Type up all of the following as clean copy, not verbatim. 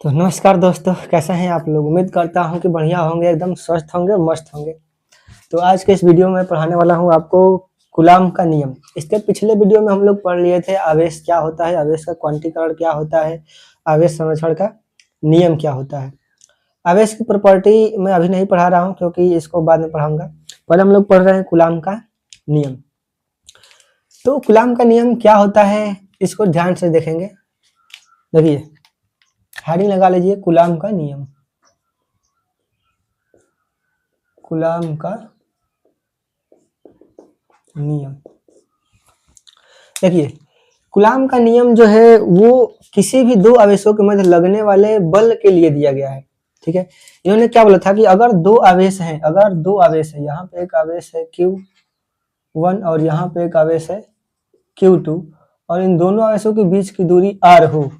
तो नमस्कार दोस्तों, कैसे हैं आप लोग। उम्मीद करता हूं कि बढ़िया होंगे, एकदम स्वस्थ होंगे, मस्त होंगे। तो आज के इस वीडियो में पढ़ाने वाला हूं आपको कूलाम का नियम। इसके पिछले वीडियो में हम लोग पढ़ लिए थे आवेश क्या होता है, आवेश का क्वांटीकरण क्या होता है, आवेश संरक्षण का नियम क्या होता है। आवेश की प्रॉपर्टी मैं अभी नहीं पढ़ा रहा हूँ क्योंकि इसको बाद में पढ़ाऊंगा। पहले हम लोग पढ़ रहे हैं कूलाम का नियम। तो कूलाम का नियम क्या होता है इसको ध्यान से देखेंगे। देखिए, हेडिंग लगा लीजिए, कूलाम का नियम। कूलाम का नियम। देखिए, कूलाम का नियम जो है वो किसी भी दो आवेशों के मध्य लगने वाले बल के लिए दिया गया है। ठीक है, इन्होंने क्या बोला था कि अगर दो आवेश हैं, यहाँ पे एक आवेश है Q1 और यहाँ पे एक आवेश है Q2 और इन दोनों आवेशों के बीच की दूरी R हो,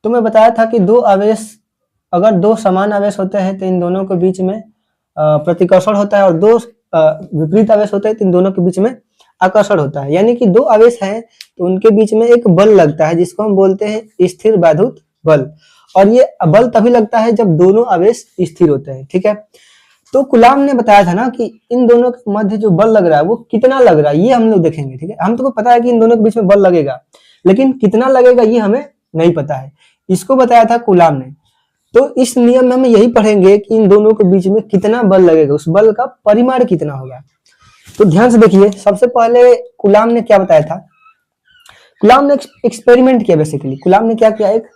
तो मैं बताया था कि दो आवेश, अगर दो समान आवेश होते हैं तो इन दोनों के बीच में प्रतिकर्षण होता है और दो विपरीत आवेश होते हैं तो इन दोनों के बीच में आकर्षण होता है। यानी कि दो आवेश हैं तो उनके बीच में एक बल लगता है जिसको हम बोलते हैं स्थिर बाधित बल, और ये बल तभी लगता है जब दोनों आवेश स्थिर होते हैं। ठीक है, तो कूलाम ने बताया था ना कि इन दोनों के मध्य जो बल लग रहा है वो कितना लग रहा है, ये हम लोग देखेंगे। ठीक है, हम तो पता है कि इन दोनों के बीच में बल लगेगा, लेकिन कितना लगेगा ये हमें नहीं पता है, इसको बताया था कूलाम ने। तो इस नियम में हम यही पढ़ेंगे कि इन दोनों के बीच में कितना बल लगेगा, उस बल का परिमाण कितना होगा। तो ध्यान से देखिए, सबसे पहले कूलाम ने क्या बताया था। कूलाम ने एक्सपेरिमेंट किया। बेसिकली कूलाम ने क्या किया, एक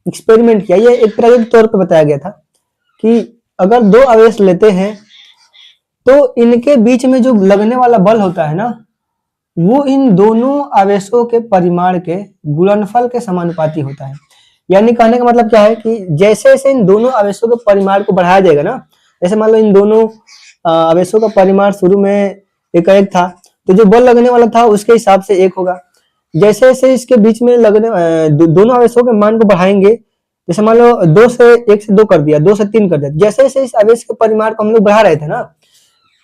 एक्सपेरिमेंट किया। ये एक प्रायोगिक तौर पर बताया गया था कि अगर दो आवेश लेते हैं तो इनके बीच में जो लगने वाला बल होता है ना, वो इन दोनों आवेशों के परिमाण के गुणनफल के समानुपाती होता है। यानी कहने का मतलब क्या है कि जैसे जैसे इन दोनों आवेशों के परिमाण को बढ़ाया जाएगा ना, जैसे मान लो इन दोनों आवेशों का परिमाण शुरू में एक था, तो जो बल लगने वाला था उसके हिसाब से एक होगा। जैसे जैसे इसके बीच में लगने दोनों आवेशों के मान को बढ़ाएंगे, जैसे मान लो 2 से 1 से 2 कर दिया, 2 से 3 कर दिया, जैसे जैसे इस आवेश के परिमाण को हम लोग बढ़ा रहे थे ना,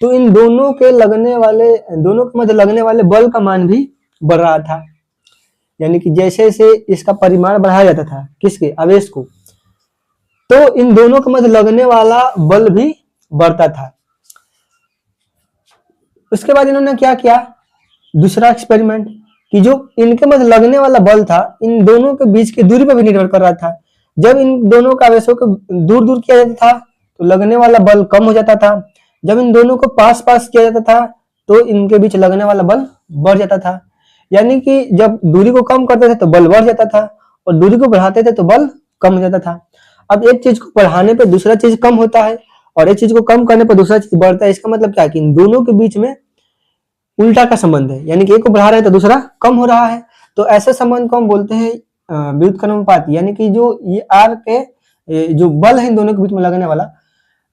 तो इन दोनों के मध्य लगने वाले बल का मान भी बढ़ रहा था। यानी कि जैसे जैसे इसका परिमाण बढ़ाया जाता था, किसके, आवेश को, तो इन दोनों के मध्य लगने वाला बल भी बढ़ता था। उसके बाद इन्होंने क्या किया, दूसरा एक्सपेरिमेंट, कि जो इनके मध्य लगने वाला बल था इन दोनों के बीच की दूरी पर भी निर्भर कर रहा था। जब इन दोनों का आवेशों को दूर दूर किया जाता था तो लगने वाला बल कम हो जाता था, जब इन दोनों को पास पास किया जाता था तो इनके बीच लगने वाला बल बढ़ जाता था। यानी कि जब दूरी को कम करते थे तो बल बढ़ जाता था और दूरी को बढ़ाते थे तो बल कम हो जाता था। अब एक चीज को बढ़ाने पे दूसरा चीज कम होता है और एक चीज को कम करने पर दूसरा चीज बढ़ता है। इसका मतलब क्या है कि इन दोनों के बीच में उल्टा का संबंध है, यानी कि एक को बढ़ा रहे हैं तो दूसरा कम हो रहा है। तो ऐसे संबंध को हम बोलते हैं व्युत्क्रमानुपाती। यानी कि जो ये आर के जो बल है इन दोनों के बीच में लगने वाला,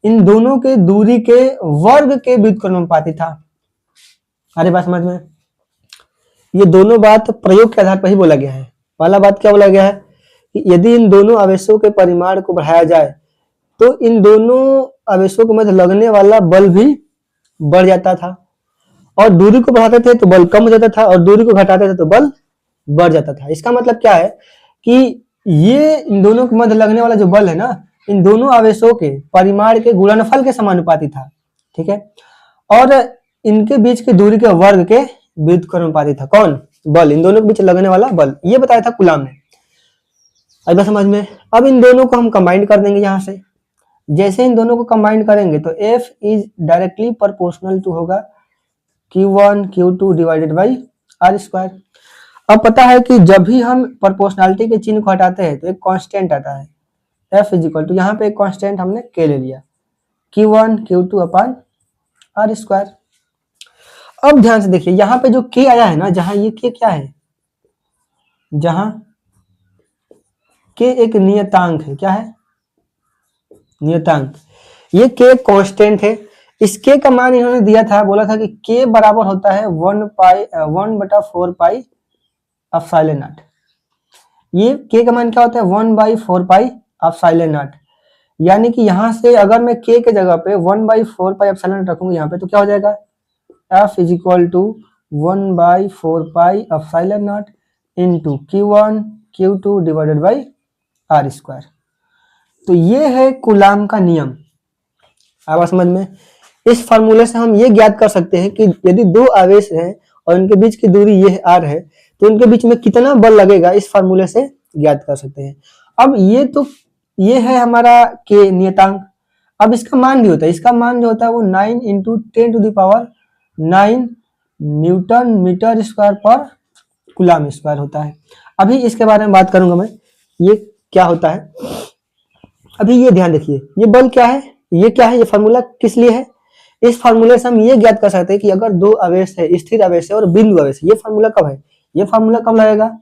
इन दोनों के दूरी के वर्ग के व्युत्क्रमानुपाती था। अरे बात समझ में, ये दोनों बात प्रयोग के आधार पर ही बोला गया है। पहला बात क्या बोला गया है कि यदि इन दोनों आवेशों के परिमाण को बढ़ाया जाए तो इन दोनों आवेशों के मध्य लगने वाला बल भी बढ़ जाता था, और दूरी को बढ़ाते थे तो बल कम हो जाता था और दूरी को घटाते थे तो बल बढ़ जाता था। इसका मतलब क्या है कि ये इन दोनों के मध्य लगने वाला जो बल है ना, इन दोनों आवेशों के परिमाण के गुणनफल के समानुपाती था। ठीक है, और इनके बीच की दूरी के वर्ग के व्युत्क्रमानुपाती था। कौन, बल, इन दोनों के बीच लगने वाला बल, ये बताया था कूलाम ने। अब समझ में। अब इन दोनों को हम कंबाइन कर देंगे। यहाँ से जैसे इन दोनों को कंबाइन करेंगे तो F is directly proportional to होगा Q1 Q2 divided by R square. अब पता है कि जब भी हम प्रोपोर्शनलिटी के चिन्ह को हटाते हैं तो एक कांस्टेंट आता है, F इज इक्वल टू, यहाँ पे एक कांस्टेंट हमने K ले लिया, Q1 Q2 upon R square. अब ध्यान से देखिए, यहाँ पे जो K आया है ना, जहां ये K क्या है, जहां K एक नियतांक है, क्या है, नियतांक, ये K कांस्टेंट है। इस K का मान इन्होंने दिया था, बोला था कि K बराबर होता है 1/4 पाई एप्सिलॉन नॉट। ये K का मान क्या होता है, 1/4 पाई एप्सिलॉन नॉट। यानी कि यहां से अगर मैं K के जगह पे 1/4 पाई एप्सिलॉन नॉट रखूंगा यहाँ पे, तो क्या हो जाएगा, F is equal to 1/4 pi epsilon not into Q1 Q2 divided by R square. तो ये है कूलाम का नियम। आवा समझ में। इस फार्मूले से हम ये ज्ञात कर सकते हैं कि यदि दो आवेश हैं और उनके बीच की दूरी ये r है तो उनके बीच में कितना बल लगेगा, इस फार्मूले से ज्ञात कर सकते हैं। अब ये है हमारा के नियतांक। अब इसका मान भी होता है, इसका मान जो होता है वो 9 इंटू 10⁹ न्यूटन मीटर स्क्वायर पर कूलाम स्क्वायर होता है। अभी इसके बारे में बात करूंगा मैं, ये क्या होता है। अभी ये ध्यान रखिए, ये बल क्या है, ये क्या है, ये फार्मूला किस लिए है। इस फार्मूले से हम ये ज्ञात कर सकते हैं कि अगर दो आवेश है, स्थिर आवेश है और बिंदु आवेश है, ये फार्मूला कब है, ये फार्मूला कब लगेगा,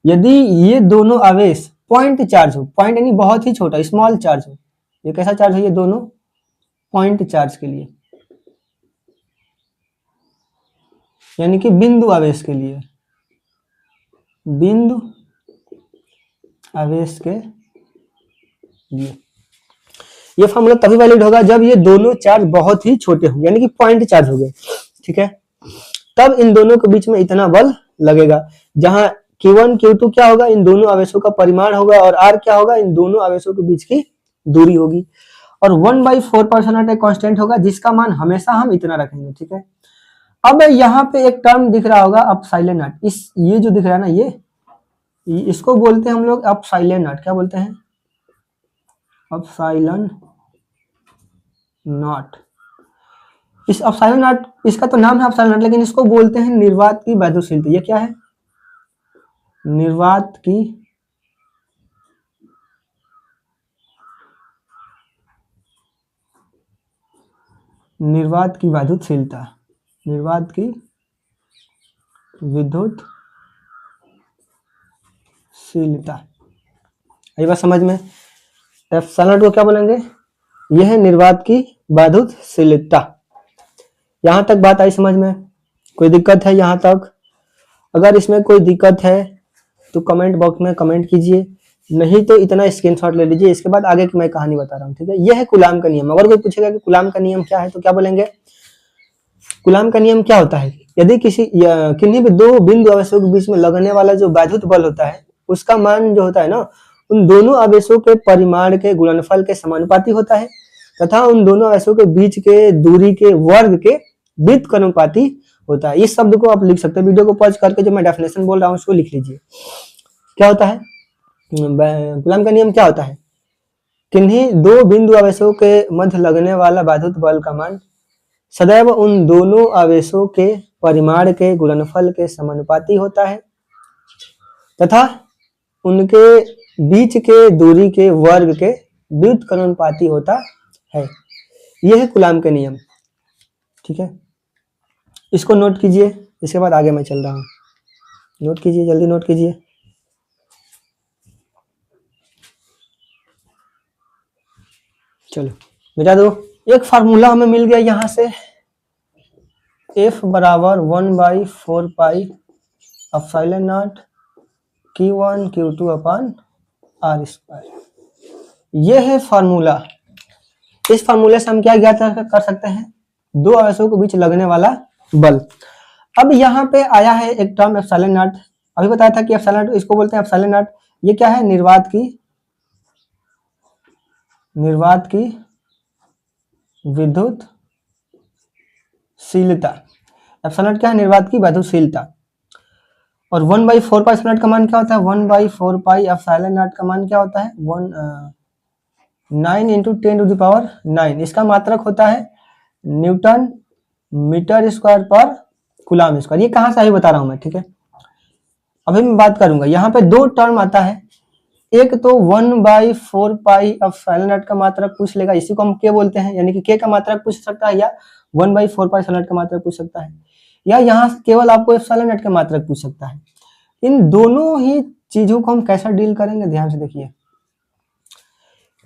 यदि ये दोनों आवेश पॉइंट चार्ज हो, पॉइंट यानी बहुत ही छोटा स्मॉल चार्ज हो। ये कैसा चार्ज है, ये दोनों पॉइंट चार्ज के लिए, यानी कि बिंदु आवेश के लिए, बिंदु आवेश के लिए ये फार्मूला तभी वैलिड होगा जब ये दोनों चार्ज बहुत ही छोटे होंगे, यानी कि पॉइंट चार्ज हो गए, ठीक है। तब इन दोनों के बीच में इतना बल लगेगा, जहां Q1 Q2 क्या होगा, इन दोनों आवेशों का परिमाण होगा, और R क्या होगा, इन दोनों आवेशों के बीच की दूरी होगी। और 1/4 एक कांस्टेंट होगा जिसका मान हमेशा हम इतना रखेंगे, ठीक है। अब यहाँ पे एक टर्म दिख रहा होगा अपसाइलन नॉट, इस ये जो दिख रहा है ना, ये इसको बोलते हैं हम लोग अपसाइलन नॉट। क्या बोलते हैं, अपसाइलन नॉट। इस अपसाइलन नॉट, इसका तो नाम है अपसाइलन नॉट, लेकिन इसको बोलते हैं निर्वात की वैद्युशीलता। ये क्या है, निर्वात की वैद्युतशीलता, निर्वात की विद्युतशीलता। ये बात समझ में। एप्सिलॉन को क्या बोलेंगे, यह है निर्वात की वैद्युतशीलता। यहां तक बात आई समझ में, कोई दिक्कत है यहां तक? अगर इसमें कोई दिक्कत है तो कमेंट बॉक्स में कमेंट कीजिए, नहीं तो इतना स्क्रीनशॉट ले लीजिए। इसके बाद आगे की मैं कहानी बता रहा हूँ, ठीक है। यह है कूलाम का नियम। अगर कोई पूछेगा कि कूलाम का नियम क्या है तो क्या बोलेंगे, कूलाम का नियम क्या होता है, यदि किन्हीं भी दो बिंदु आवेशों के बीच में लगने वाला जो वैद्युत बल होता है उसका मान जो होता है ना, उन दोनों आवेशों के परिमाण के गुणनफल के समानुपाती होता है, तथा उन दोनों आवेशों के बीच के दूरी के वर्ग के व्युत्क्रमानुपाती होता है। इस शब्द को आप लिख सकते हैं, वीडियो को पॉज करके जो मैं डेफिनेशन बोल रहा हूँ उसको लिख लीजिए। क्या होता है कूलाम का नियम, क्या होता है, किन्हीं दो बिंदु आवेशों के मध्य लगने वाला वैद्युत बल का मान सदैव उन दोनों आवेशों के परिमाण के गुणनफल के समानुपाती होता है, तथा उनके बीच के दूरी के वर्ग के व्युत्क्रमानुपाती होता है। यह है कूलाम के नियम, ठीक है। इसको नोट कीजिए, इसके बाद आगे मैं चल रहा हूं। नोट कीजिए, जल्दी नोट कीजिए। चलो मिटा दो। एक फार्मूला हमें मिल गया यहाँ से, F बराबर 1/4 pi epsilon not Q1 Q2 upon R square. यह है फार्मूला। इस फार्मूले से हम क्या ज्ञात कर सकते हैं, दो आवेशों के बीच लगने वाला बल। अब यहाँ पे आया है एक टर्म एप्सिलॉन नॉट। अभी बताया था कि एप्सिलॉन नॉट, इसको बोलते हैं एप्सिलॉन नॉट। ये क्या है, निर्वात की विद्युतशीलता। एप्सिलॉन नॉट क्या है, निर्वात की विद्युतशीलता। और 1/4 पाई एप्सिलॉन नॉट का मान क्या होता है, 1/4 पाई एप्सिलॉन नॉट का मान क्या होता है, 9 इंटू 10⁹ इसका मात्रक होता है न्यूटन मीटर स्क्वायर पर कूलाम स्क्वायर। ये कहां से अभी बता रहा हूं मैं, ठीक है। अभी मैं बात करूंगा, यहाँ पे दो टर्म आता है, एक तो 1/4 पाई एप्सिलॉन नॉट का मात्रक पूछ लेगा, इसी को हम के बोलते हैं, यानी कि के का मात्रक पूछ सकता है, या 1/4 पाई एप्सिलॉन नॉट का मात्रक पूछ सकता है, या यहाँ से केवल आपको एप्सिलॉन नॉट का मात्रक पूछ सकता है। इन दोनों ही चीजों को हम कैसा डील करेंगे, ध्यान से देखिए।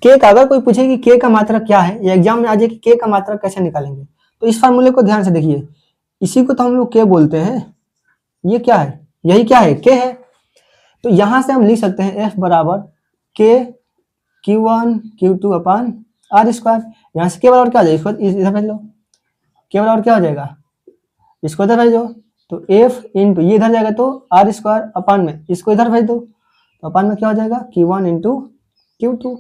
के का, अगर कोई पूछे कि के का मात्रक क्या है, या एग्जाम में आ जाए कि के का मात्रक कैसे निकालेंगे, तो इस फार्मूले को ध्यान से देखिए। इसी को तो हम लोग के बोलते हैं। ये क्या है, यही क्या है, के है। तो यहां से हम लिख सकते हैं F बराबर के Q1 Q2 upon R square. यहाँ से के बराबर क्या हो जाएगा, इसको इधर भेज लो, के बराबर क्या हो जाएगा, इसको इधर भेज दो, तो F इंटू ये इधर जाएगा तो R स्क्वायर अपॉन में इसको इधर भेज दो, तो अपॉन में क्या हो जाएगा, Q1 इंटू Q2।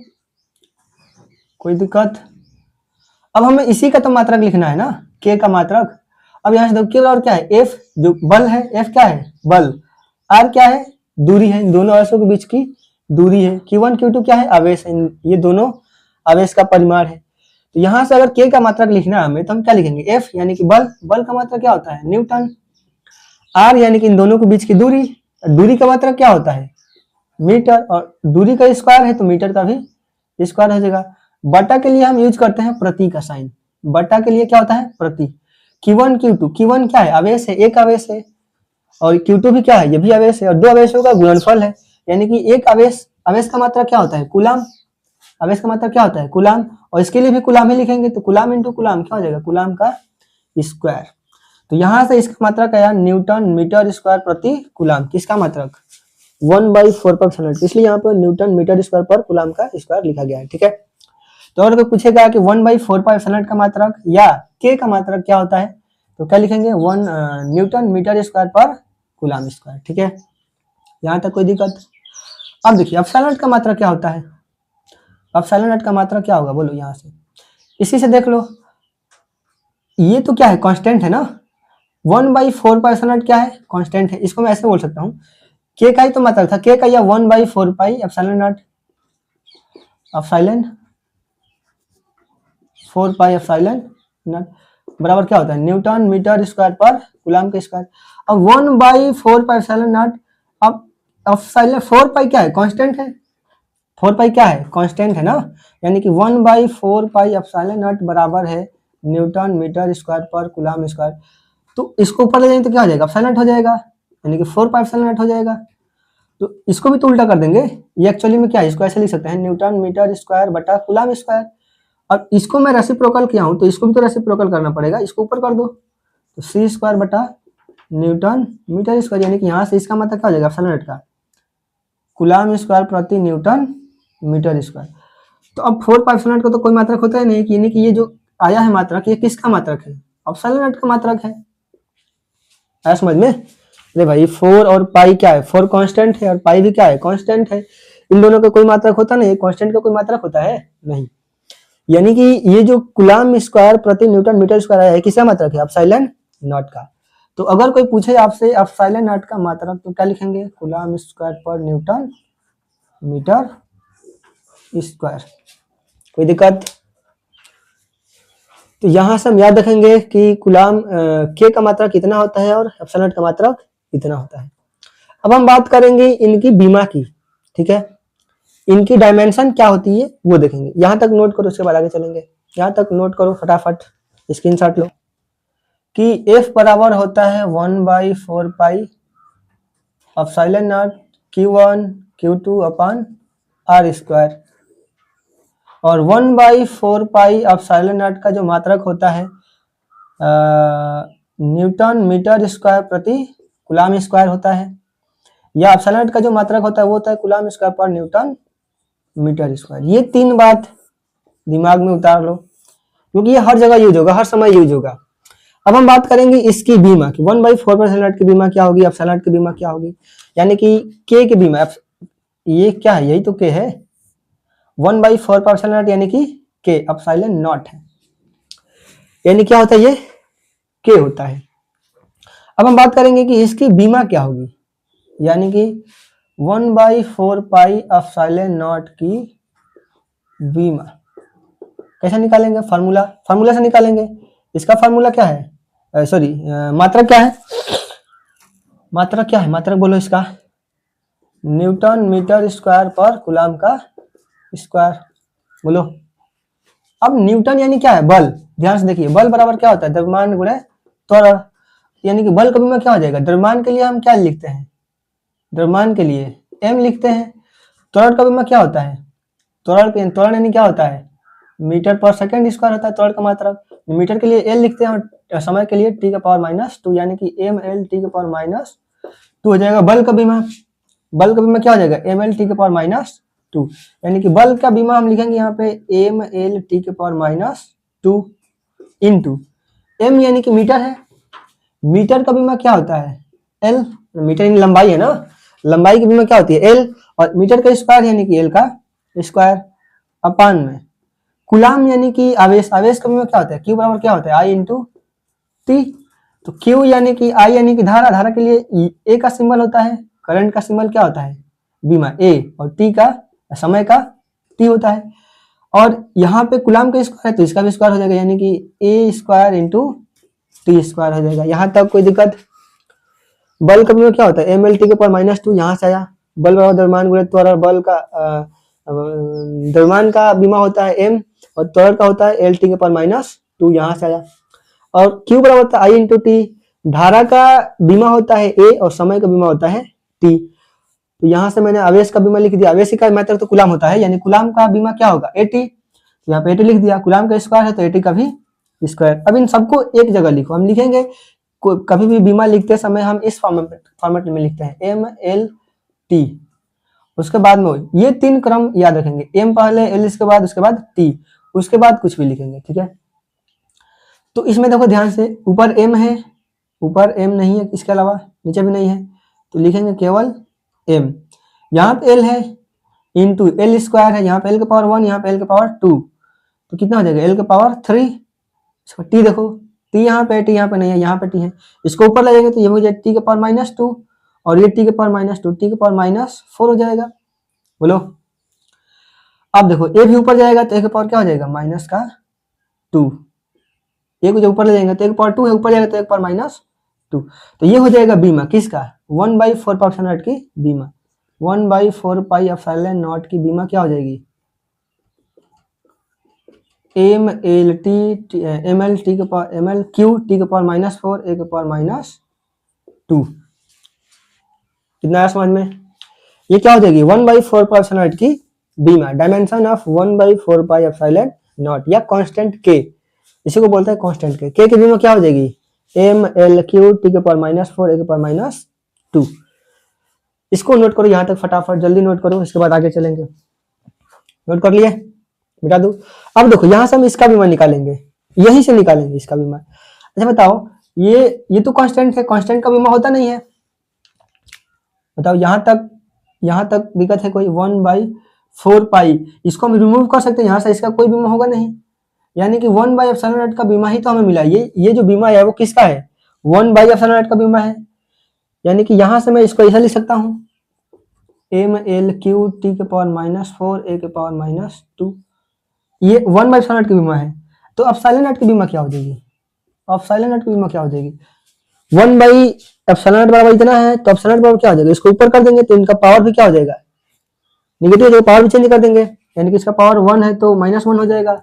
कोई दिक्कत? अब हमें इसी का तो मात्रक लिखना है ना, के का मात्रक। अब यहाँ से देखो के बराबर क्या है, एफ जो बल है, एफ क्या है बल, आर क्या है दूरी है, इन दोनों आवेशों के बीच की दूरी है, Q1 Q2 क्या है आवेश है, ये दोनों आवेश का परिमाण है। तो यहाँ से अगर के का मात्रक लिखना है हमें तो हम क्या लिखेंगे, एफ यानी कि बल, बल का मात्रक क्या होता है न्यूटन, आर यानी कि इन दोनों के बीच की दूरी, दूरी का मात्रक क्या होता है मीटर, और दूरी का स्क्वायर है तो मीटर का भी स्क्वायर हो जाएगा। बटा के लिए हम यूज करते हैं प्रति का साइन, बटा के लिए क्या होता है प्रति। Q1 Q2, Q1 क्या है आवेश है, एक आवेश है, और Q2 भी क्या है ये भी आवेश है, और दो आवेशों का गुणनफल है, यानी कि एक आवेश, आवेश का मात्रा क्या होता है कूलाम, आवेश का मात्रा क्या होता है कूलाम, और इसके लिए भी कूलाम ही लिखेंगे तो कूलाम इंटू कूलाम क्या हो जाएगा कूलाम का स्क्वायर। तो यहाँ से इसका मात्रक आया न्यूटन मीटर स्क्वायर प्रति कूलाम, किसका मात्रक 1/4, इसलिए यहाँ पर न्यूटन मीटर स्क्वायर पर कूलाम का स्क्वायर लिखा गया है। ठीक है, तो अगर कोई पूछेगा कि 1/4 का मात्रक या के का मात्रक क्या होता है तो क्या लिखेंगे 1 न्यूटन मीटर स्क्वायर पर कूलाम स्क्वायर। ठीक है, यहाँ तक कोई दिक्कत? अब देखिए एप्सिलॉन का मात्रक क्या होता है, एप्सिलॉन का मात्रक क्या होगा बोलो, यहाँ से इसी से देख लो, ये तो क्या है कांस्टेंट है ना, 1/4 क्या है कांस्टेंट है, इसको मैं ऐसे बोल सकता हूँ के का ही तो मात्रक था, के का या 1/4 pi epsilon not, epsilon 4 pi epsilon not बराबर क्या होता है न्यूटन मीटर स्क्वायर पर कूलाम का स्क्वायर। अब 1/4 पाई एप्सिलॉन नॉट, अब एप्सिलॉन 4 पाई क्या है कांस्टेंट है, 4 पाई क्या है कांस्टेंट है ना, यानी कि 1/4 पाई एप्सिलॉन नॉट बराबर है न्यूटन मीटर स्क्वायर पर कूलाम स्क्वायर। तो इसको ऊपर ले जाएंगे तो क्या हो जाएगा एप्सिलॉन हो जाएगा, यानी कि 4 पाई एप्सिलॉन हो जाएगा। तो इसको भी तो उल्टा कर देंगे, ये एक्चुअली में क्या है इसको ऐसे लिख सकते हैं न्यूटन मीटर स्क्वायर बटा कूलाम स्क्वायर। अब इसको मैं रेसिप्रोकल किया हूं तो इसको भी तो रेसिप्रोकल करना पड़ेगा, इसको ऊपर कर दो तो सी स्क्वायर बटा न्यूटन मीटर स्क्वायर, यानी कि यहाँ से इसका मतलब क्या हो जाएगा एप्सिलॉन नॉट का कूलाम स्क्वायर प्रति न्यूटन मीटर स्क्वायर। तो अब 4 पाई एप्सिलॉन नॉट का तो कोई मात्रक होता ही नहीं, यानी कि ये जो आया है मात्रक ये किसका मात्रक है एप्सिलॉन नॉट का मात्रक है, आया समझ में। अरे भाई 4 और पाई क्या है, 4 कांस्टेंट है और पाई भी क्या है कांस्टेंट है, इन दोनों का कोई मात्रक होता नहीं, कांस्टेंट का कोई मात्रक होता है नहीं, यानी कि ये जो कूलाम स्क्वायर प्रति न्यूटन मीटर स्क्वायर आया है किसका मात्रक है एप्सिलॉन नॉट का। तो अगर कोई पूछे आपसे एप्सिलॉन नॉट का मात्रक तो क्या लिखेंगे कूलाम स्क्वायर पर न्यूटन मीटर स्क्वायर, कोई दिक्कत? तो यहां से हम याद रखेंगे कि कूलाम के का मात्रक कितना होता है और एप्सिलॉन नॉट का मात्रक कितना होता है। अब हम बात करेंगे इनकी बीमा की, ठीक है, इनकी डायमेंशन क्या होती है वो देखेंगे, यहां तक नोट करो उसके बाद आगे चलेंगे। यहां तक नोट करो फटाफट, स्क्रीनशॉट लो कि F बराबर होता है 1/4 pi epsilon not Q1 Q2 upon R square, और 1/4 पाई एप्सिलॉन नॉट का जो मात्रक होता है न्यूटन मीटर स्क्वायर प्रति कूलाम स्क्वायर होता है, या एप्सिलॉन नॉट का जो मात्रक होता है वो होता है कूलाम स्क्वायर पर न्यूटन मीटर स्क्वायर। ये तीन बात दिमाग में उतार लो क्योंकि ये हर जगह यूज होगा, हर समय यूज होगा। अब हम बात करेंगे इसकी बीमा की, 1/4 एप्सिलॉन नॉट की बीमा क्या होगी, एप्सिलॉन नॉट की बीमा क्या होगी, यानी कि के की बीमा, ये क्या है यही तो के है, 1/4 एप्सिलॉन नॉट यानी कि के एप्सिलॉन नॉट है, यानी क्या होता है ये के होता है। अब हम बात करेंगे कि इसकी बीमा क्या होगी, यानी कि 1/4 पाई एप्सिलॉन नॉट की बीमा कैसे निकालेंगे, फार्मूला से निकालेंगे। इसका फार्मूला क्या है, सॉरी मात्रक क्या है, मात्रक क्या है, मात्रक बोलो इसका न्यूटन मीटर स्क्वायर पर कूलाम का स्क्वायर, बोलो। अब न्यूटन यानी क्या है बल, ध्यान से देखिए बल बराबर क्या होता है द्रव्यमान गुणे त्वरण, यानी कि बल का बीमा क्या हो जाएगा, द्रव्यमान के लिए हम क्या लिखते हैं, द्रव्यमान के लिए m लिखते हैं, त्वरण का बीमा क्या होता है, त्वरण यानी क्या होता है मीटर पर सेकंड स्क्वायर होता है त्वरण का मात्रक, मीटर के लिए l लिखते हैं और समय के लिए t⁻⁻2, यानी कि ml t⁻⁻2 हो जाएगा बल का बीमा। बल का बीमा क्या हो जाएगा ml t⁻⁻2, यानी कि बल का बीमा हम लिखेंगे यहाँ पे ml t⁻⁻2 इंटू m यानी कि मीटर है, मीटर का बीमा क्या होता है l, मीटर यानी लंबाई है ना, लंबाई की बीमा क्या होती है l, और मीटर का स्क्वायर यानी कि l का स्क्वायर अपान में कुलाम यानी कि आवेश, आवेश का बीमा क्या होता है, क्यू बराबर क्या होता है आई इंटू टी। तो क्यू यानी कि आई यानी कि धारा, धारा के लिए ए का सिंबल होता है, करंट का सिंबल क्या होता है बीमा ए, और टी का समय का टी होता है। और यहाँ पे कुलाम का स्क्वायर है तो इसका भी स्क्वायर हो जाएगा, यानी कि ए स्क्वायर इंटू टी स्क्वायर हो जाएगा। यहाँ तक कोई दिक्कत। बल का बीमा क्या होता है एम एल टी के पावर -2, यहाँ से आया। बल बराबर द्रव्यमान गुणित त्वरण, और बल का द्रव्यमान का बीमा होता है एम, और त्वरण का होता है एल टी के पावर -2, यहाँ से आया। और क्यू बराबर होता है आई इंटू टी, धारा का बीमा होता है ए और समय का बीमा होता है टी। तो यहाँ से मैंने आवेश का बीमा लिख दिया, आवेश का मात्रक तो कुलाम होता है, यानी कुलाम का बीमा क्या होगा एटी, तो यहाँ पे एटी लिख दिया। कुलाम का स्क्वायर है तो एटी का भी स्क्वायर। अब इन सबको एक जगह लिखो, हम लिखेंगे कभी भी बीमा लिखते समय हम इस फॉर्मेट में लिखते हैं एम एल टी, उसके बाद में ये 3 क्रम याद रखेंगे, एम पहले, एल इसके बाद, उसके बाद टी, उसके बाद कुछ भी लिखेंगे, ठीक है। तो इसमें देखो ध्यान से, ऊपर एम है, ऊपर एम नहीं है, इसके अलावा नीचे भी नहीं है, तो लिखेंगे केवल एम। यहाँ पे एल है इंटू एल स्क्वायर है, यहाँ पे एल के पावर 1, यहाँ पे एल के पावर 2, तो कितना हो जाएगा एल के पावर 3। इसको टी देखो, टी यहाँ पे, टी यहाँ पे नहीं है, यहाँ पे टी है, इसको ऊपर ले जाएंगे तो ये हो जाएगा टी के पावर -2, और ये टी के पावर -2, टी के पावर -4 हो जाएगा। बोलो अब देखो ए भी ऊपर जाएगा तो ए के पावर क्या हो जाएगा -2, ए को जब ऊपर ले जाएंगे तो ए के पावर 2 है, ऊपर जाएगा तो ए के पावर -2, तो ये हो जाएगा बीमा किसका 1/4 पाई एप्सिलॉन नॉट की बीमा, 1/4 पाई एप्सिलॉन नॉट की बीमा क्या हो जाएगी एम एल टी के power M L Q T के पावर -4 ए के पावर -2। कितना है समझ में, ये क्या हो जाएगी 1/4 पाई एप्सिलॉन नॉट की बीमा, dimension of 1/4 pi epsilon not, या कांस्टेंट के, इसी को बोलते हैं कांस्टेंट के की बीमा क्या हो जाएगी एम एल क्यू टी के पावर -4 ए के पावर -2। इसको नोट करो यहाँ तक फटाफट, जल्दी नोट करो, इसके बाद आगे चलेंगे। नोट कर लिए, मिटा दो। अब देखो यहाँ से हम इसका बीमा निकालेंगे, यहीं से निकालेंगे इसका बीमा। अच्छा बताओ, ये तो कांस्टेंट है, कांस्टेंट का बीमा होता नहीं है, बताओ यहाँ तक दिक्कत है कोई 1/4 पाई, इसको हम रिमूव कर सकते हैं यहाँ से, इसका कोई बीमा होगा नहीं, यानी कि 1/एप्सिलॉन का बीमा ही तो हमें मिला। ये जो बीमा है वो किसका है 1/एप्सिलॉन का बीमा है, यानी कि यहां से मैं इसको ऐसा लिख सकता हूं एम एल क्यू टी के पावर -4 ए के पावर -2, ये 1/एप्सिलॉन की बीमा है। तो एप्सिलॉन की बीमा क्या हो जाएगी, एप्सिलॉन की बीमा क्या हो जाएगी 1/एप्सिलॉन बराबर इतना है, तो एप्सिलॉन बराबर क्या हो जाएगा, इसको ऊपर कर देंगे तो इनका पावर भी क्या हो जाएगा निगेटिव हो जाएगा, पावर भी चेंज कर देंगे, यानी कि इसका पावर 1 है तो -1 हो जाएगा,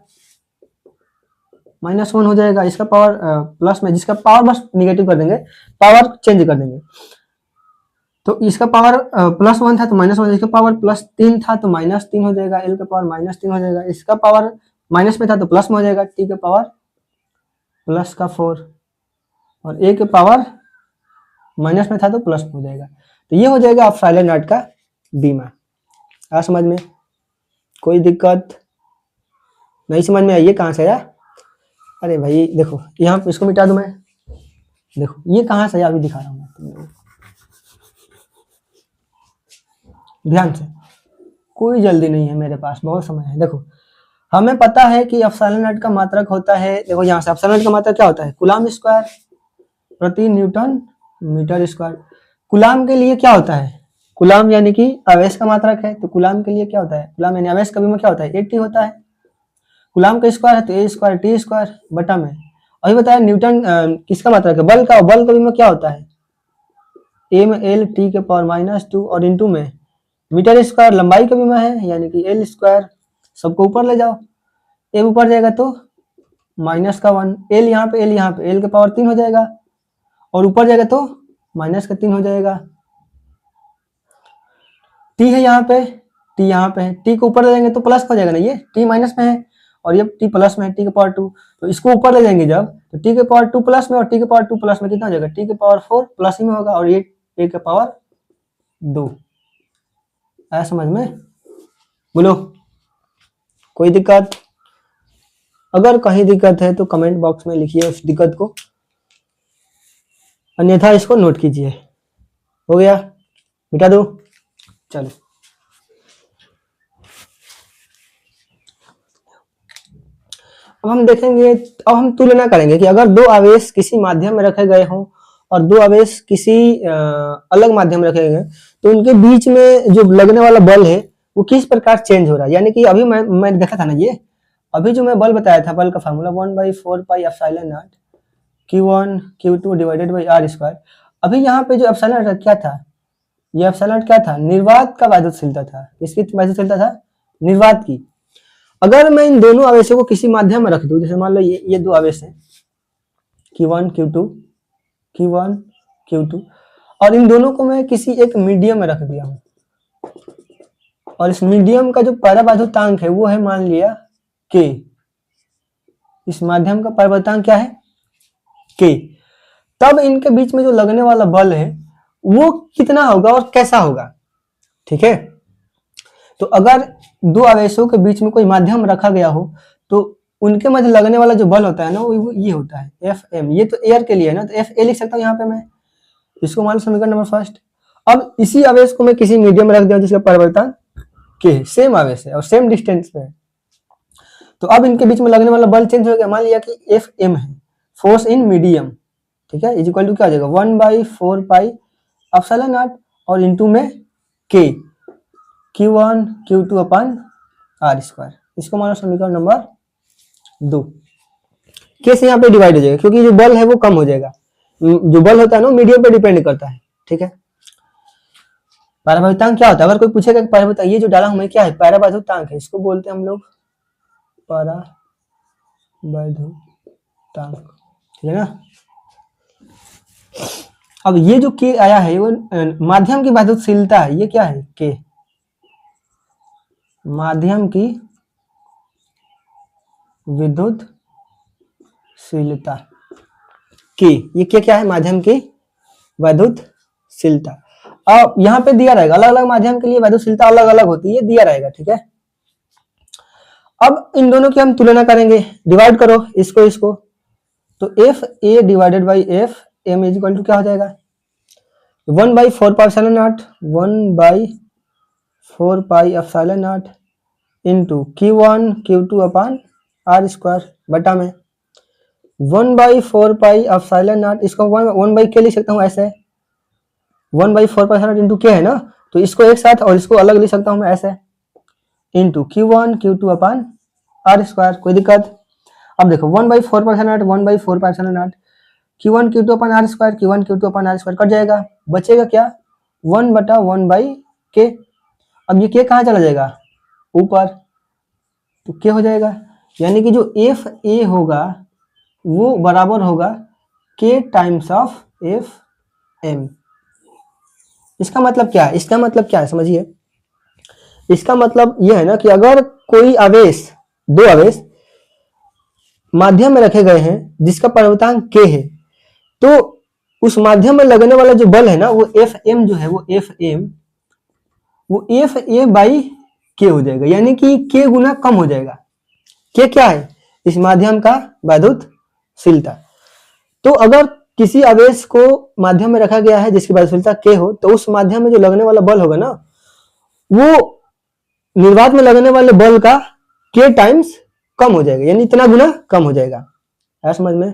-1 हो जाएगा, इसका पावर प्लस में, जिसका पावर बस निगेटिव कर देंगे, पावर चेंज कर देंगे। तो इसका पावर +1 था तो -1, इसका पावर +3 था तो -3 हो जाएगा, एल का पावर -3 हो जाएगा, इसका पावर माइनस में था तो प्लस में हो जाएगा, टी के पावर +4, और ए के पावर माइनस में था तो प्लस में हो जाएगा। तो ये हो जाएगा एप्सिलॉन नॉट का बीमा। आ समझ में, कोई दिक्कत नहीं समझ में आई है, कहाँ से आया, अरे भाई देखो यहाँ पे इसको मिटा दूं मैं, देखो ये कहाँ से आया अभी दिखा रहा हूँ मैं तुम लोगों को, ध्यान से, कोई जल्दी नहीं है मेरे पास, बहुत समय है। देखो हमें पता है कि एप्सिलॉन नॉट का मात्रक होता है, देखो यहाँ से एप्सिलॉन नॉट का मात्रक क्या होता है कूलम स्क्वायर प्रति न्यूटन मीटर स्क्वायर। कूलम के लिए क्या होता है, कूलम यानी कि आवेश का मात्रक है, तो कूलम के लिए क्या होता है, कूलम यानी आवेश का बीमा क्या होता है 80 होता है। कूलम का स्क्वायर है तो ए स्क्वायर टी स्क्वायर बटा में, अभी बताया न्यूटन किसका मात्रक है बल का, बल का बीमा क्या होता है एम एल टी के पावर -2 और इंटू में मीटर स्क्वायर लंबाई का बीमा है, यानी कि एल स्क्वायर, सबको ऊपर ले जाओ, एम ऊपर जाएगा तो -1, एल यहाँ पे, एल के पावर 3 हो जाएगा, और ऊपर जाएगा तो -3 हो जाएगा। टी है यहाँ पे, टी यहाँ पे है, टी को ऊपर ले जाएंगे तो प्लस हो जाएगा ना, ये टी माइनस में है और ये टी प्लस में है, टी के पावर 2, तो इसको ऊपर ले जाएंगे जब, तो टी के पावर 2 प्लस में और टी के पावर 2 प्लस में कितना हो जाएगा, टी के पावर 4 प्लस ही में होगा, और ये ए के पावर 2। आया समझ में, बोलो कोई दिक्कत, अगर कहीं दिक्कत है तो कमेंट बॉक्स में लिखिए उस दिक्कत को, अन्यथा इसको नोट कीजिए। हो गया, मिटा दो, चलो। अब हम देखेंगे, अब हम तुलना करेंगे कि अगर दो आवेश किसी माध्यम में रखे गए हों और दो आवेश किसी अलग माध्यम में रखे गए, तो उनके बीच में जो लगने वाला बल है वो किस प्रकार चेंज हो रहा है। यानी कि अभी मैं देखा था ना, ये अभी जो मैं बल बताया था, बल का formula 1/4 pi epsilon not Q1 Q2 divided by r square. अभी यहाँ पे जो एप्सिलॉन नॉट क्या था, ये एप्सिलॉन नॉट क्या था, निर्वात का वैद्युतशीलता था। किसकी वैद्युतशीलता था, निर्वात की। अगर मैं इन दोनों आवेशों को किसी माध्यम में रख दूं, जैसे मान लो ये दो आवेश हैं Q1 Q2 और इन दोनों को मैं किसी एक मीडियम में रख दिया हूं, और इस मीडियम का जो परावैद्युतांक है वो है मान लिया K। इस माध्यम का परावैद्युतांक क्या है, K। तब इनके बीच में जो लगने वाला बल है वो कितना होगा और कैसा होगा, ठीक है। तो अगर दो आवेशों के बीच में कोई माध्यम रखा गया हो तो उनके मध्य लगने वाला जो बल होता है ना, वो ये होता है Fm। ये तो एयर के लिए है ना, तो Fa लिख सकता हूँ यहाँ पे मैं, इसको मान लो समीकरण नंबर फर्स्ट। अब इसी आवेश को मैं किसी मीडियम में रख दिया जिसका परिवर्तन K है, सेम आवेश है और सेम डिस्टेंस पे है, तो अब इनके बीच में लगने वाला बल चेंज हो गया। मान लिया कि Fm है, फोर्स इन मीडियम, ठीक है, इज इक्वल टू क्या हो जाएगा 1/4 पाई एप्सिलॉन नॉट और इंटू में K Q1 Q2 upon r square. इसको मानो समीकरण नंबर 2। K से यहाँ पे डिवाइड हो जाएगा क्योंकि जो बल है वो कम हो जाएगा। जो बल होता है ना मीडियम पे डिपेंड करता है, ठीक है। परावैद्युतांक क्या होता है, अगर कोई पूछेगा कि परावैद्युतांक, ये जो डाला हूं मैं क्या है, परावैद्युतांक है, इसको बोलते हैं हम लोग परावैद्युतांक, ठीक है ना। अब ये जो K आया है वो माध्यम की वैद्युतशीलता है, ये क्या है K, माध्यम की विद्युतशीलता K। ये क्या है, माध्यम की वैद्युतशीलता। अब यहाँ पे दिया रहेगा, अलग अलग माध्यम के लिए वैद्युतशीलता अलग अलग होती है, दिया रहेगा, ठीक है। अब इन दोनों की हम तुलना करेंगे, डिवाइड करो इसको, तो Fa divided by Fm is equal to क्या हो जाएगा 1/4 pi epsilon not 1/4 pi epsilon not into Q1 Q2 upon r square बटा में 1/4 पाई एप्सिलॉन नॉट, इसको 1/k लिख सकता हूँ ऐसे, 1/4 पाई एप्सिलॉन इंटू K है ना, तो इसको एक साथ और इसको अलग लिख सकता हूँ मैं ऐसे, into Q1 Q2 upon r square. कोई दिक्कत। अब देखो 1/4 pi epsilon not 1/4 pi epsilon not Q1 Q2 upon r square, Q1 Q2 upon r square कट जाएगा, बचेगा क्या 1/1/k। अब ये K कहाँ चला जाएगा, ऊपर, तो K हो जाएगा। यानी कि जो Fa होगा वो बराबर होगा K टाइम्स ऑफ Fm। इसका मतलब क्या है, इसका मतलब क्या है समझिए, इसका मतलब यह है ना कि अगर कोई आवेश, दो आवेश माध्यम में रखे गए हैं जिसका परावैद्युतांक K है, तो उस माध्यम में लगने वाला जो बल है ना वो Fm जो है, वो Fa बाई K हो जाएगा, यानी कि K गुना कम हो जाएगा। K क्या है, इस माध्यम का वैद्युतशीलता। तो अगर किसी आवेश को माध्यम में रखा गया है जिसकी वैद्युतशीलता K हो, तो उस माध्यम में जो लगने वाला बल होगा ना वो निर्वात में लगने वाले बल का K टाइम्स कम हो जाएगा, यानी इतना गुना कम हो जाएगा। है समझ में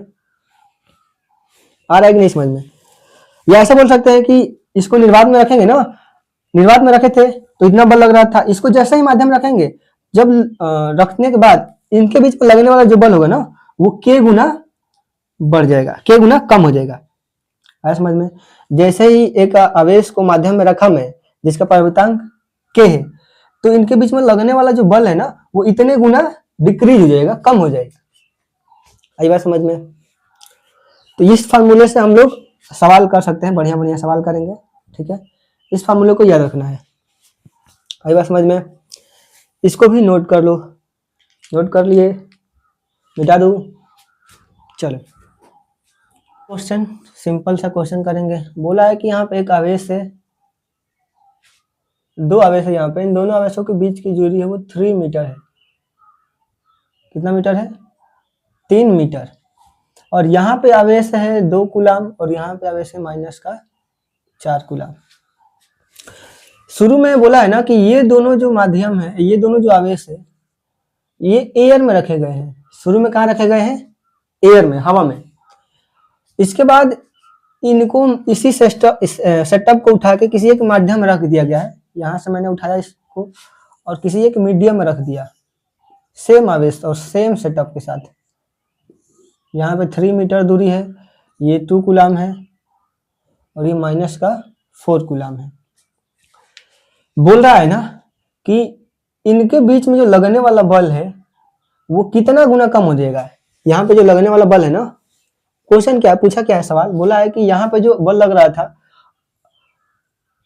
आ रहा है कि नहीं समझ में। या ऐसा बोल सकते हैं कि इसको निर्वात में रखेंगे ना, निर्वात में रखे थे तो इतना बल लग रहा था, इसको जैसे ही माध्यम रखेंगे, जब रखने के बाद इनके बीच में लगने वाला जो बल होगा ना वो K गुना बढ़ जाएगा, K गुना कम हो जाएगा। है समझ में। जैसे ही एक आवेश को माध्यम में रखा मैं जिसका परावैद्युतांक K है, तो इनके बीच में लगने वाला जो बल है ना वो इतने गुना डिक्रीज हो जाएगा, कम हो जाएगा। आई बात समझ में। तो इस फार्मूले से हम लोग सवाल कर सकते हैं, बढ़िया बढ़िया सवाल करेंगे, ठीक है। इस फार्मूले को याद रखना है। आई बात समझ में। इसको भी नोट कर लो, नोट कर लिए, मिटा दो। चलो क्वेश्चन, सिंपल सा क्वेश्चन करेंगे। बोला है कि यहाँ पे एक आवेश है, दो आवेश है यहाँ पे, इन दोनों आवेशों के बीच की दूरी है वो 3 मीटर है। कितना मीटर है, 3 मीटर। और यहाँ पे आवेश है 2 कूलाम और यहाँ पे आवेश है -4 कूलाम। शुरू में बोला है ना कि ये दोनों जो माध्यम है, ये दोनों जो आवेश है ये एयर में रखे गए हैं, शुरू में कहाँ रखे गए हैं? एयर में, हवा में। इसके बाद इनको इसी सेटअप को उठा के किसी एक माध्यम में रख दिया गया है। यहाँ से मैंने उठाया इसको और किसी एक मीडियम में रख दिया, सेम आवेश और सेम सेटअप के साथ। यहाँ पे 3 मीटर दूरी है, ये 2 कूलाम है और ये माइनस का 4 कूलाम है। बोल रहा है ना कि इनके बीच में जो लगने वाला बल है वो कितना गुना कम हो जाएगा। यहाँ पे जो लगने वाला बल है ना, क्वेश्चन क्या है, पूछा क्या है सवाल, बोला है कि यहाँ पे जो बल लग रहा था,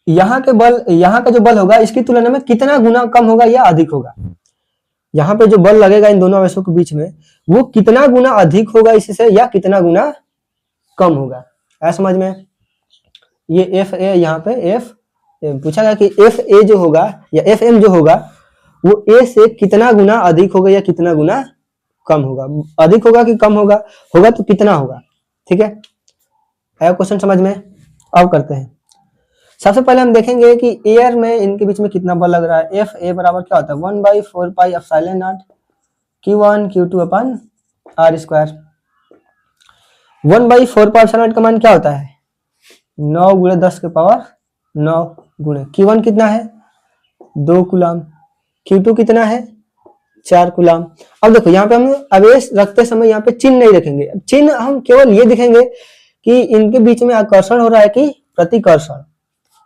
यहाँ का जो बल होगा इसकी तुलना में कितना गुना कम होगा या अधिक होगा। यहाँ पे जो बल लगेगा इन दोनों आवेशों के बीच में वो कितना गुना अधिक होगा इससे या कितना गुना कम होगा। ऐसा समझ में। ये एफ ए, यहाँ पे एफ पूछा गया कि एफ ए जो होगा या एफ एम जो होगा वो ए से कितना गुना अधिक होगा या कितना गुना कम होगा। अधिक होगा कि कम होगा, होगा तो कितना होगा। ठीक है, आया क्वेश्चन समझ में। अब करते हैं। सबसे पहले हम देखेंगे कि एयर में इनके बीच में कितना बल लग रहा है। एफ ए बराबर क्या होता है, 1/4 pi epsilon not Q1 Q2 upon R square. 1/4 pi epsilon not का मान क्या होता है, 9 गुणे 10 के पावर 9 गुणे Q1 कितना है 2 कूलाम, Q2 कितना है 4 कूलाम। अब देखो यहाँ पे हम आवेश रखते समय यहाँ पे चिन्ह नहीं रखेंगे। चिन्ह हम केवल ये दिखेंगे कि इनके बीच में आकर्षण हो रहा है कि प्रतिकर्षण।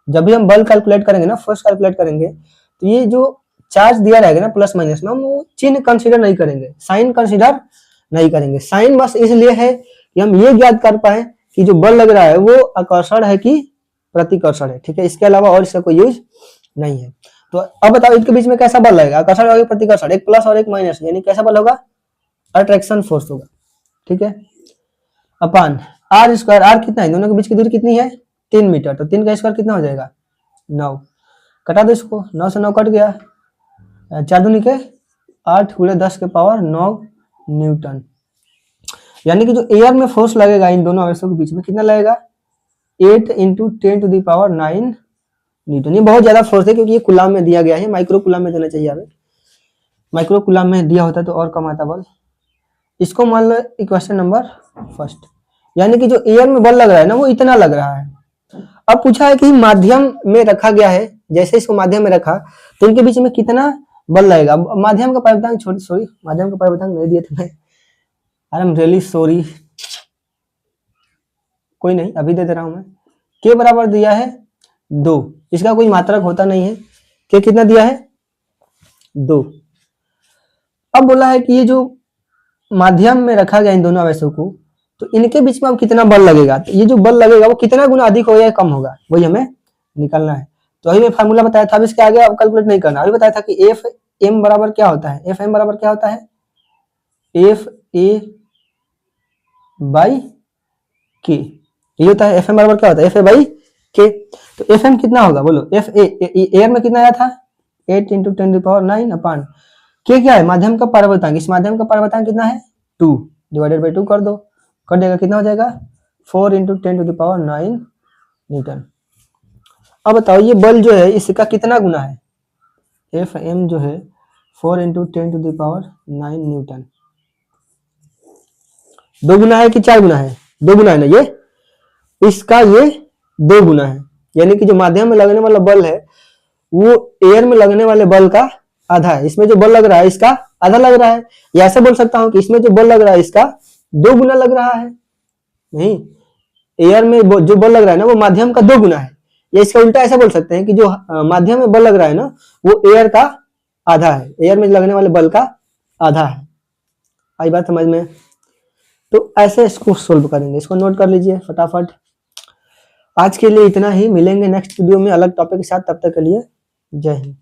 जब भी हम बल कैलकुलेट करेंगे ना, फोर्स कैलकुलेट करेंगे, तो ये जो चार्ज दिया रहेगा ना प्लस माइनस में, हम वो चिन्ह कंसीडर नहीं करेंगे, साइन कंसीडर नहीं करेंगे। साइन बस इसलिए है कि हम ये ज्ञात कर पाए कि जो बल लग रहा है वो आकर्षण है कि प्रतिकर्षण है। ठीक है, इसके अलावा और इसका कोई यूज नहीं है। तो अब बताओ इनके बीच में कैसा बल लगेगा, आकर्षण और प्रतिकर्षण, एक प्लस और एक माइनस, यानी कैसा बल होगा, अट्रैक्शन फोर्स होगा। ठीक है, अपन आर स्क्वायर, आर कितना है, दोनों के बीच की दूरी कितनी है 3 मीटर, तो 3 का स्क्वायर कितना हो जाएगा 9। कटा दो इसको, 9 से 9 कट गया, 4 दूनी के 8 गुणे 10 के पावर 9 न्यूटन। यानी कि जो एयर में फोर्स लगेगा इन दोनों आवेशों के बीच में कितना लगेगा 8 × 10⁹ न्यूटन। ये बहुत ज्यादा फोर्स है क्योंकि ये कूलाम में दिया गया है, माइक्रो कूलाम में देना चाहिए हमें, माइक्रो कूलाम में दिया होता तो और कम आता बल। इसको मान लो इक्वेशन नंबर फर्स्ट, यानी कि जो एयर में बल लग रहा है ना वो इतना लग रहा है। अब पूछा है कि माध्यम में रखा गया है, जैसे इसको माध्यम में रखा तो इनके बीच में कितना बल लगेगा। माध्यम का पाइपदान सॉरी माध्यम का पाइपदान नहीं दिया था मैं, आई एम रियली सॉरी, कोई नहीं अभी दे रहा हूं मैं। के बराबर दिया है 2, इसका कोई मात्रक होता नहीं है। के कितना दिया है 2। अब बोला है कि ये जो माध्यम में रखा गया इन दोनों आवेशों को, तो इनके बीच में अब कितना बल लगेगा, तो ये जो बल लगेगा वो कितना गुना अधिक होगा या कम होगा, वही हमें निकालना है। तो अभी मैं फार्मूला बताया था, अब इसके आगे अब कैलकुलेट नहीं करना। अभी बताया था कि एफ एम बराबर क्या होता है, एफ एम बराबर क्या होता है, एफ ए बाई के, ये होता है। एफ एम बराबर क्या होता है, एफ ए बाई के। तो एफ एम कितना होगा बोलो, एफ ए एयर में कितना आया था 8 × 10⁹ अपान के क्या है माध्यम का पारवर्तांक, इस माध्यम का पारवर्तांक कितना है 2 / 2 कर दो, कर देगा कितना हो जाएगा 4 × 10⁹ न्यूटन। अब बताओ ये बल जो है इसका कितना गुना है, एफ एम जो है 4 × 10⁹ न्यूटन। 2 गुना है कि 4 गुना है, 2 गुना है ना, ये इसका ये 2 गुना है। यानी कि जो माध्यम में लगने वाला बल है वो एयर में लगने वाले बल का आधा है। इसमें जो बल लग रहा है इसका आधा लग रहा है, या ऐसे बोल सकता हूं कि इसमें जो बल लग रहा है इसका 2 गुना लग रहा है। नहीं, एयर में जो बल लग रहा है ना वो माध्यम का 2 गुना है, या इसका उल्टा ऐसा बोल सकते हैं कि जो माध्यम में बल लग रहा है ना वो एयर का आधा है, एयर में लगने वाले बल का आधा है। आई बात समझ में। तो ऐसे इसको सोल्व करेंगे, इसको नोट कर लीजिए फटाफट। आज के लिए इतना ही, मिलेंगे नेक्स्ट वीडियो में अलग टॉपिक के साथ, तब तक के लिए जय हिंद।